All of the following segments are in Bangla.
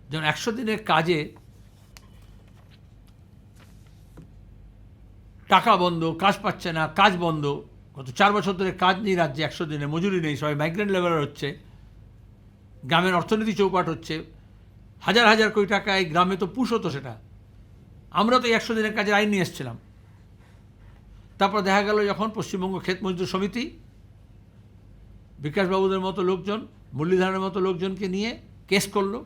যেমন 100 দিনের কাজে টাকা বন্ধ, কাজ পাচ্ছে না, কাজ বন্ধ, গত 4 বছর ধরে কাজ নেই রাজ্যে, 100 দিনে মজুরি নেই, সবাই মাইগ্রেন্ট লেবারার হচ্ছে, গ্রামের অর্থনীতি চৌপাট হচ্ছে, হাজার হাজার কোটি টাকা এই গ্রামে তো পুষ হতো সেটা। আমরা তো এই 100 দিনের কাজের আইন নিয়ে এসেছিলাম। তারপর দেখা গেল যখন পশ্চিমবঙ্গ ক্ষেত মজদুর সমিতি বিকাশবাবুদের মতো লোকজন, মুরলীধরনের মতো লোকজনকে নিয়ে কেস করলো,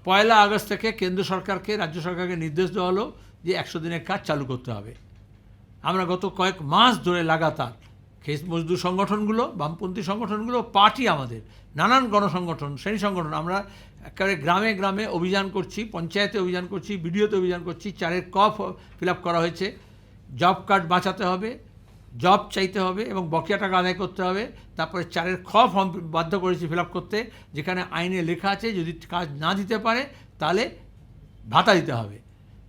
1 আগস্ট থেকে কেন্দ্র সরকারকে, রাজ্য সরকারকে নির্দেশ দেওয়া হলো যে 100 দিনের কাজ চালু করতে হবে। আমরা গত কয়েক মাস ধরে লাগাতার ক্ষেত মজদুর সংগঠনগুলো, বামপন্থী সংগঠনগুলো, পার্টি, আমাদের নানান গণসংগঠন, শ্রেণী সংগঠন, আমরা একেবারে গ্রামে গ্রামে অভিযান করছি, পঞ্চায়েতে অভিযান করছি, বিডিওতে অভিযান করছি। 4 ক ফিল আপ করা হয়েছে। জব কার্ড বাঁচাতে হবে, জব চাইতে হবে এবং বকেয়া টাকা আদায় করতে হবে। তারপরে 4 খ ফর্ম বাধ্য করেছি ফিল আপ করতে, যেখানে আইনে লেখা আছে যদি কাজ না দিতে পারে তাহলে ভাতা দিতে হবে,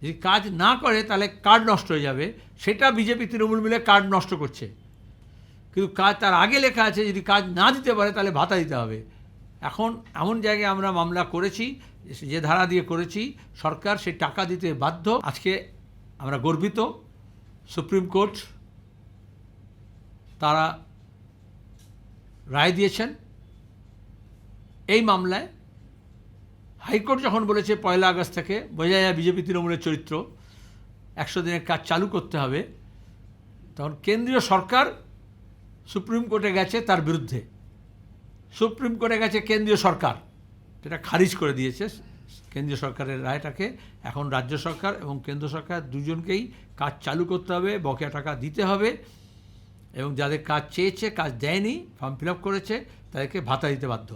যদি কাজ না করে তাহলে কার্ড নষ্ট হয়ে যাবে। সেটা বিজেপি তৃণমূল মিলে কার্ড নষ্ট করছে, কিন্তু কাজ তার আগে লেখা আছে যদি কাজ না দিতে পারে তাহলে ভাতা দিতে হবে। এখন এমন জায়গায় আমরা মামলা করেছি, যে ধারা দিয়ে করেছি, সরকার সেই টাকা দিতে বাধ্য। আজকে আমরা গর্বিত, সুপ্রিম কোর্ট তারা রায় দিয়েছেন এই মামলায়। হাইকোর্ট যখন বলেছে 1 আগস্ট থেকে, বোঝা যায় বিজেপি তৃণমূলের চরিত্র, 100 দিনের কাজ চালু করতে হবে, তখন কেন্দ্রীয় সরকার সুপ্রিম কোর্টে গেছে তার বিরুদ্ধে। সুপ্রিম কোর্টে গেছে কেন্দ্রীয় সরকার, সেটা খারিজ করে দিয়েছে কেন্দ্রীয় সরকারের রায়টাকে। এখন রাজ্য সরকার এবং কেন্দ্র সরকার দুজনকেই কাজ চালু করতে হবে, বকেয়া টাকা দিতে হবে, এবং যাদের কাজ চেয়েছে, কাজ দেয়নি, ফর্ম ফিল আপ করেছে, তাদেরকে ভাতা দিতে বাধ্য।